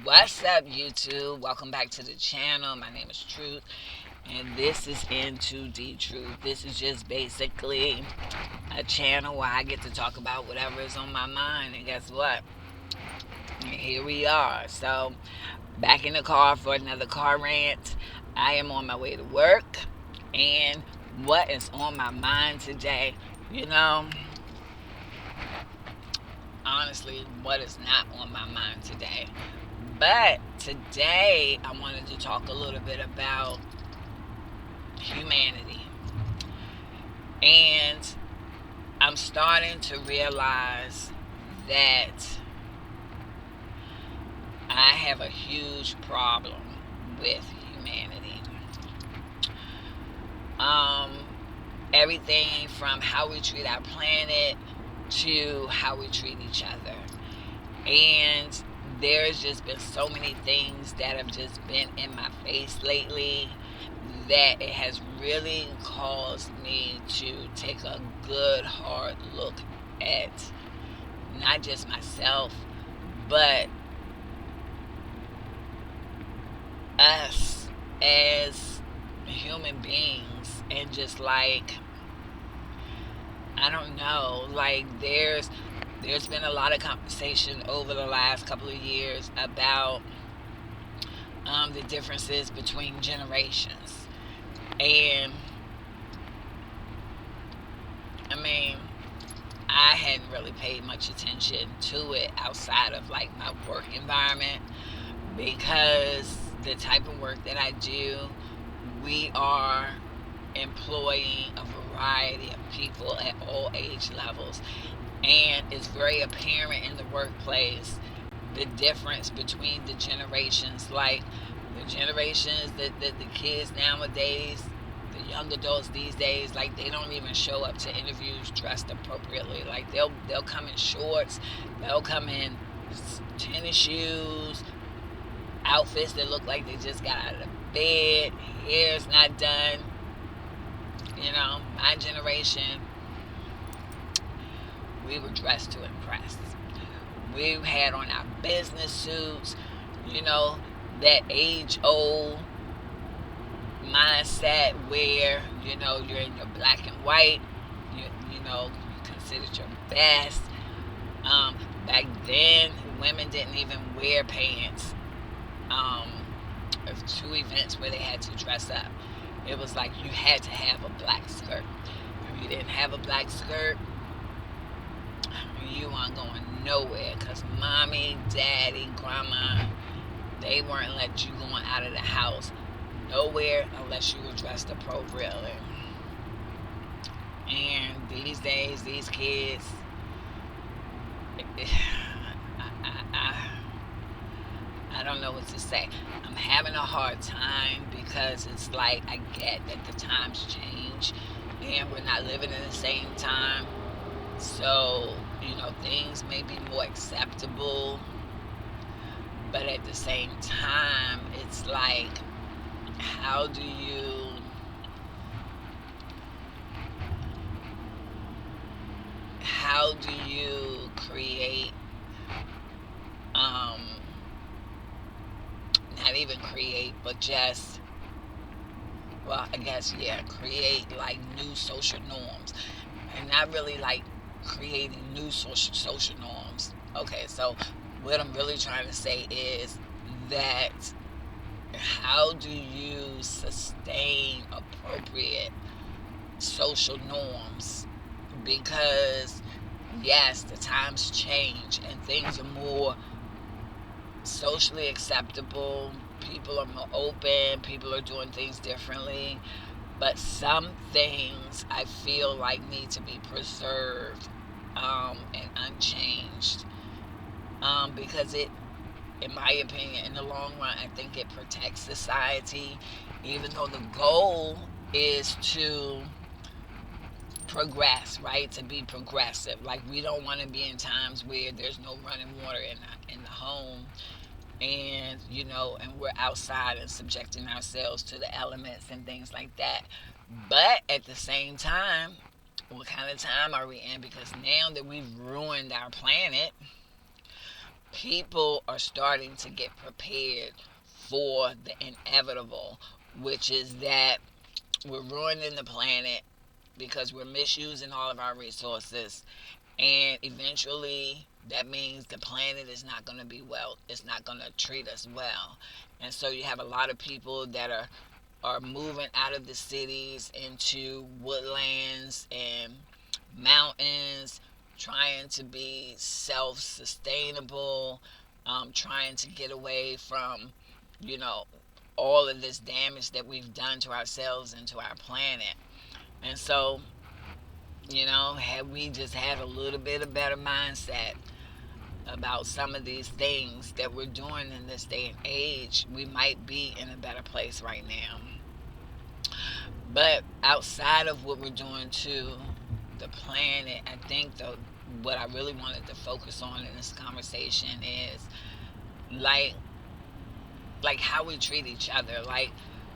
What's up, YouTube? Welcome back to the channel. My name is Truth, and this is Into the Truth. This is just basically a channel where I get to talk about whatever is on my mind. And guess what? Here we are. So, back in the car for another car rant. I am on my way to work, and what is on my mind today? You know, honestly, what is not on my mind today? But today I wanted to talk a little bit about humanity. And I'm starting to realize that I have a huge problem with humanity. Um, Everything from how we treat our planet to how we treat each other. And there's just been so many things that have just been in my face lately that it has really caused me to take a good hard look at not just myself, but us as human beings. And just like, I don't know, like there's been a lot of conversation over the last couple of years about the differences between generations. And I mean, I hadn't really paid much attention to it outside of like my work environment, because the type of work that I do, we are employing a variety of people at all age levels. And it's very apparent in the workplace the difference between the generations. Like the generations that the kids nowadays, the young adults these days, like they don't even show up to interviews dressed appropriately. Like they'll come in shorts, they'll come in tennis shoes, outfits that look like they just got out of the bed, hair's not done. You know, my generation, we were dressed to impress. We had on our business suits, you know, that age old mindset where, you know, you're in your black and white, you, you know, you considered your best. Back then, women didn't even wear pants. Um, to events where they had to dress up. It was like you had to have a black skirt. If you didn't have a black skirt, you weren't going nowhere, because mommy, daddy, grandma, they weren't let you going out of the house nowhere unless you were dressed appropriately. And these days, these kids, I don't know what to say. I'm having a hard time, because it's like I get that the times change and we're not living in the same time. So, you know, things may be more acceptable, but at the same time, it's like, how do you create um not even create, but just, well, I guess, yeah, create like new social norms, and not really like creating new social norms. Okay, so what I'm really trying to say is that how do you sustain appropriate social norms? Because yes, the times change and things are more socially acceptable. People are more open. People are doing things differently. But some things I feel like need to be preserved and unchanged, because it, in my opinion, in the long run, I think it protects society, even though the goal is to progress, right? To be progressive. Like we don't want to be in times where there's no running water in the home, and you know, and we're outside and subjecting ourselves to the elements and things like that. But at the same time, what kind of time are we in? Because now that we've ruined our planet, people are starting to get prepared for the inevitable, which is that we're ruining the planet because we're misusing all of our resources, and eventually that means the planet is not going to be well, it's not going to treat us well. And so you have a lot of people that are moving out of the cities into woodlands and mountains, trying to be self-sustainable, trying to get away from, you know, all of this damage that we've done to ourselves and to our planet. And so, had we just had a little bit of better mindset about some of these things that we're doing in this day and age, we might be in a better place right now. But outside of what we're doing to the planet, I think what I really wanted to focus on in this conversation is like like how we treat each other. Like,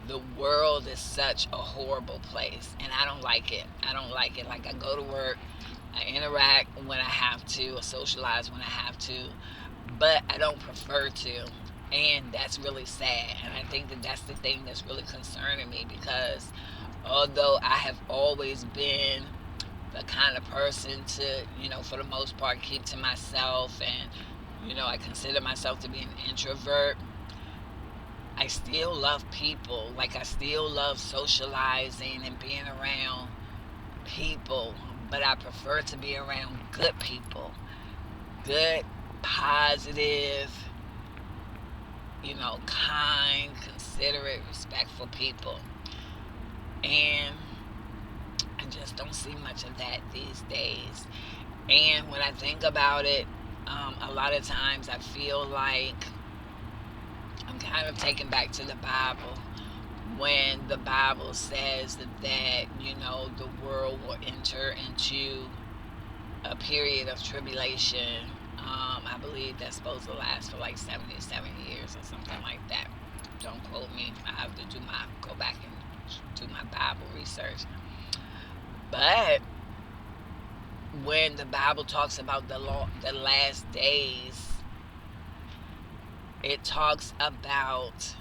the world is such a horrible place, and I don't like it. I don't like it. Like, I go to work, I interact when I have to, I socialize when I have to, but I don't prefer to. And that's really sad. And I think that that's the thing that's really concerning me, because although I have always been the kind of person to, for the most part, keep to myself, and, I consider myself to be an introvert, I still love people. Like, I still love socializing and being around people, but I prefer to be around good people. Good, positive, kind, considerate, respectful people. And I just don't see much of that these days. And when I think about it, a lot of times I feel like I'm kind of taken back to the Bible, when the Bible says that, the world will enter into a period of tribulation. I believe that's supposed to last for like 77 years or something like that. Don't quote me. I have to go back and do my Bible research. But when the Bible talks about the last days, it talks about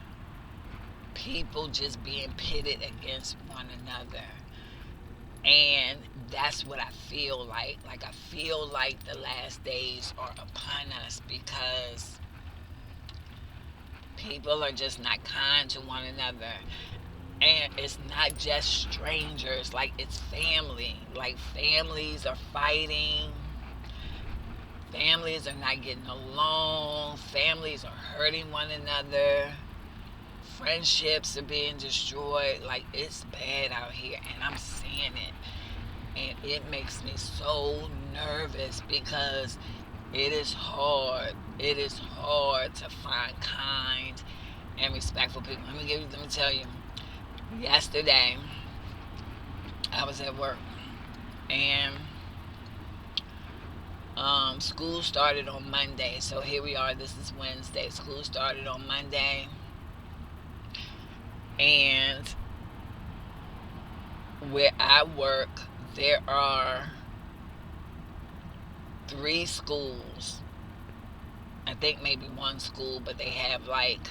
people just being pitted against one another. And that's what I feel like. Like, I feel like the last days are upon us, because people are just not kind to one another. And it's not just strangers, like, it's family. Like, families are fighting, families are not getting along, families are hurting one another, friendships are being destroyed. Like, it's bad out here, and I'm seeing it. And it makes me so nervous, because it is hard. It is hard to find kind and respectful people. Let me tell you. Yesterday, I was at work, and school started on Monday. So here we are. This is Wednesday. School started on Monday, and where I work, there are 3 schools. I think maybe one school, but they have like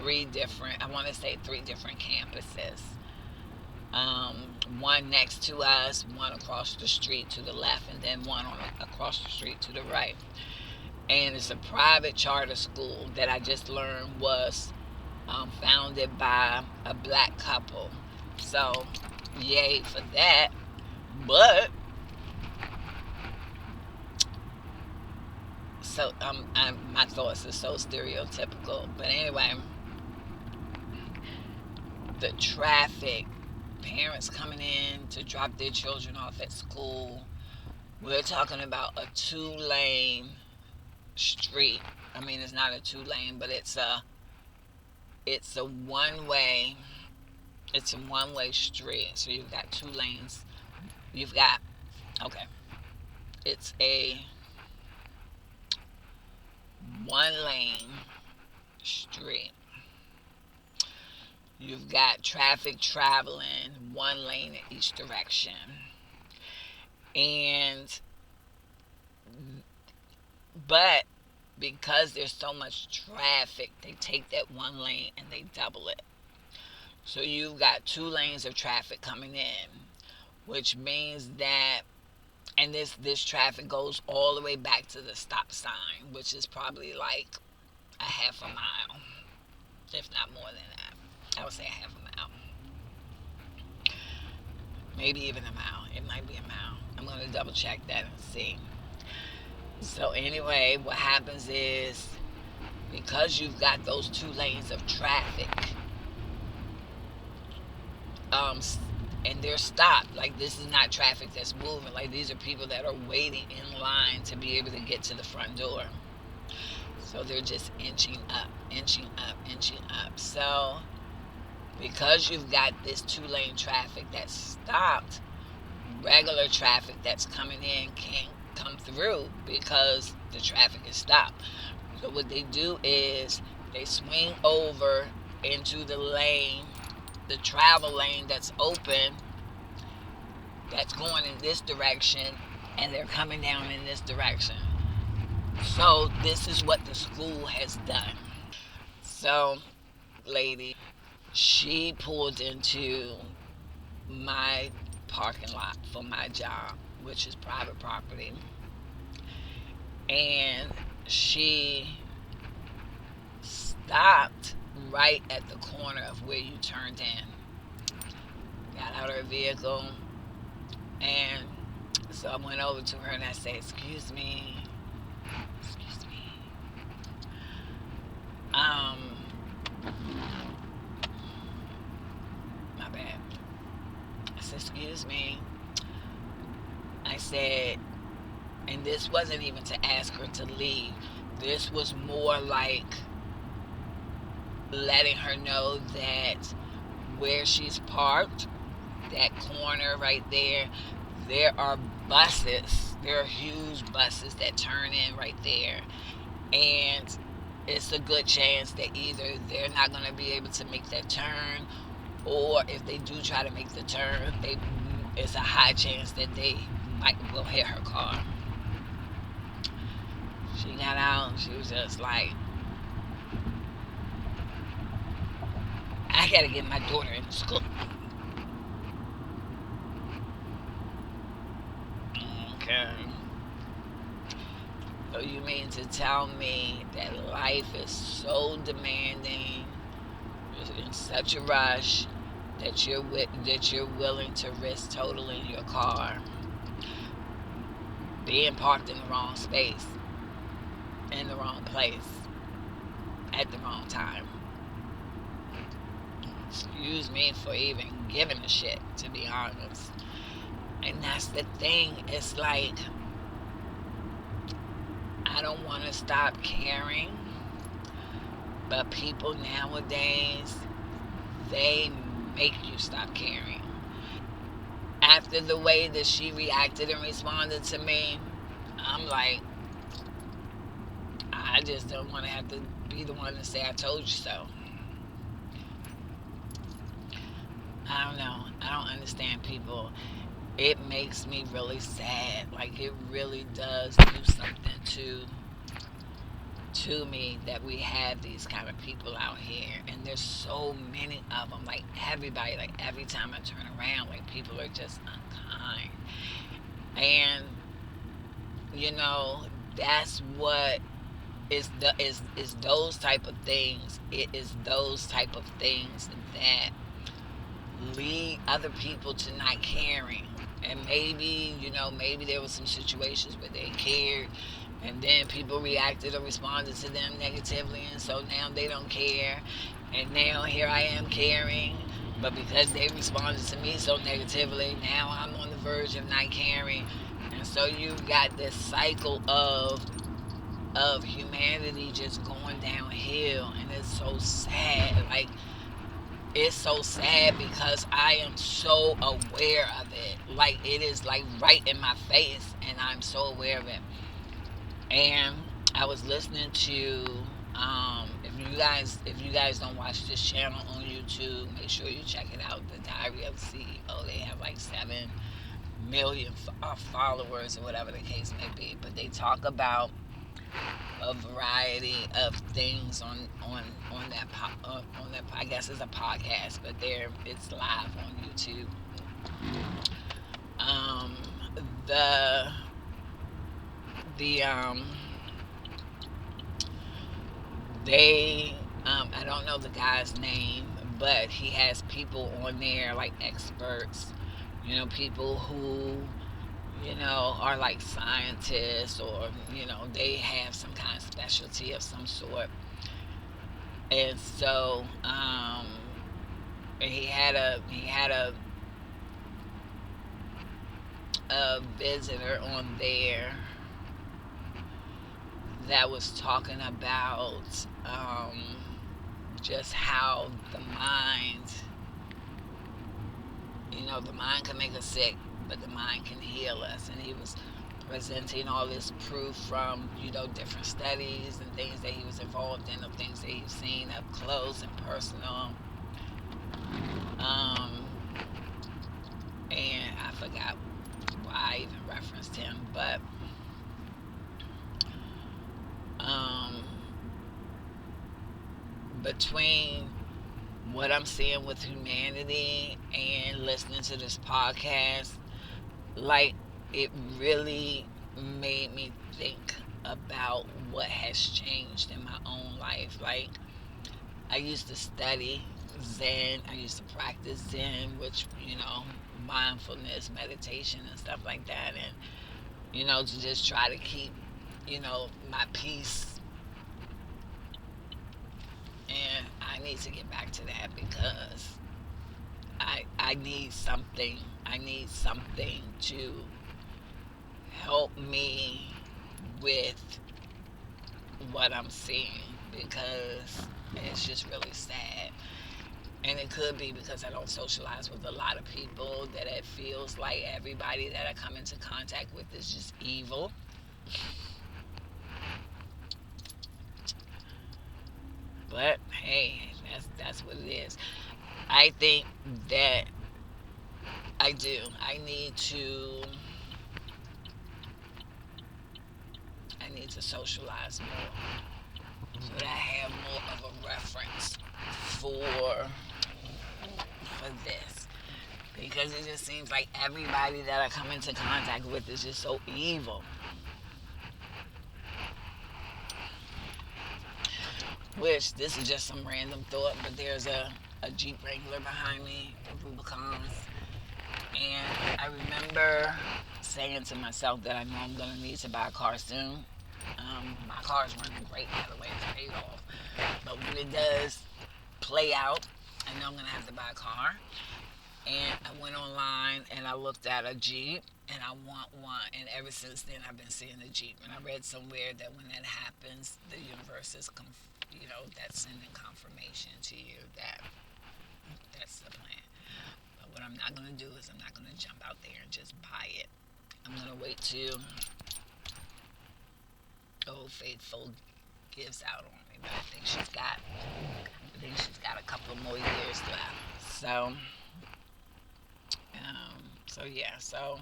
I want to say 3 different campuses. One next to us, one across the street to the left, and then one across the street to the right. And it's a private charter school that I just learned was founded by a black couple. So, yay for that. But so my thoughts are so stereotypical. But anyway, the traffic, parents coming in to drop their children off at school. We're talking about a 2-lane street. I mean, it's not a 2-lane, but it's a one way street. So you've got 2 lanes. You've got okay. It's a 1-lane street. You've got traffic traveling 1 lane in each direction. And but because there's so much traffic, they take that one lane and they double it. So you've got 2 lanes of traffic coming in, which means that, and this traffic goes all the way back to the stop sign, which is probably like a half a mile, if not more than that. I would say a half a mile, maybe even a mile. It might be a mile. I'm going to double check that and see. So anyway, what happens is, because you've got those 2 lanes of traffic, um, and they're stopped. Like, this is not traffic that's moving. Like, these are people that are waiting in line to be able to get to the front door. So they're just inching up, inching up, inching up. So because you've got this 2 lane traffic that's stopped, regular traffic that's coming in can't come through because the traffic is stopped. So what they do is they swing over into the lane, the travel lane that's open, that's going in this direction, and they're coming down in this direction. So this is what the school has done. So, lady, she pulled into my parking lot for my job, which is private property, and she stopped right at the corner of where you turned in. Got out of her vehicle, and so I went over to her and I said, "Excuse me, excuse me. My bad." I said, "Excuse me." I said, and this wasn't even to ask her to leave. This was more like letting her know that where she's parked, that corner right there are buses. There are huge buses that turn in right there. And it's a good chance that either they're not going to be able to make that turn, or if they do try to make the turn, it's a high chance that they will hit her car. She got out and she was just like, "I gotta get my daughter into school." Okay. So you mean to tell me that life is so demanding, you're in such a rush, that you're willing to risk totaling your car, being parked in the wrong space, in the wrong place, at the wrong time? Excuse me for even giving a shit, to be honest. And that's the thing. It's like, I don't want to stop caring, but people nowadays, they make you stop caring. After the way that she reacted and responded to me, I'm like, I just don't want to have to be the one to say I told you so. I don't know. I don't understand people. It makes me really sad. Like, it really does do something to me that we have these kind of people out here, and there's so many of them. Like, everybody, like, every time I turn around, like, people are just unkind. And that's what is those type of things. It is those type of things that lead other people to not caring. And maybe there were some situations where they cared, and then people reacted or responded to them negatively, and so now they don't care. And now here I am caring, but because they responded to me so negatively, now I'm on the verge of not caring. And so you've got this cycle of humanity just going downhill, and it's so sad. Like, it's so sad because I am so aware of it. Like, it is like right in my face, and I'm so aware of it. And I was listening to, if you guys don't watch this channel on YouTube, make sure you check it out, The Diary of the CEO. They have like 7 million followers, or whatever the case may be. But they talk about a variety of things on that I guess it's a podcast, but there it's live on YouTube. Um, the the they I don't know the guy's name, but he has people on there like experts, people who are like scientists, or they have some kind of specialty of some sort. And so he had a visitor on there that was talking about just how the mind can make us sick, but the mind can heal us. And he was presenting all this proof from, different studies and things that he was involved in, of things that he's seen up close and personal. Um, and I forgot why I even referenced him, but um, between what I'm seeing with humanity and listening to this podcast, like, it really made me think about what has changed in my own life. Like, I used to study Zen, I used to practice Zen, which, mindfulness, meditation, and stuff like that. And, to just try to keep, my peace. And I need to get back to that because I need something. I need something to help me with what I'm seeing, because it's just really sad. And it could be because I don't socialize with a lot of people, that it feels like everybody that I come into contact with is just evil. But hey, that's what it is. I think that I do. I need to socialize more, so that I have more of a reference for this, because it just seems like everybody that I come into contact with is just so evil. Which, this is just some random thought, but there's a Jeep Wrangler behind me, a Rubicon, and I remember saying to myself that I know I'm gonna need to buy a car soon. My car's running great, by the way, it's paid off. But when it does play out, I know I'm gonna have to buy a car. And I went online and I looked at a Jeep, and I want one. And ever since then, I've been seeing a Jeep. And I read somewhere that when that happens, the universe is, that's sending confirmation to you that that's the plan. But what I'm not gonna do is I'm not gonna jump out there and just buy it. I'm gonna wait till Old Faithful gives out on me. But I think she's got a couple more years left. So yeah. So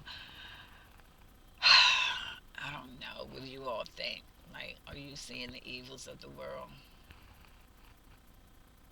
I don't know. What do you all think? Like, are you seeing the evils of the world?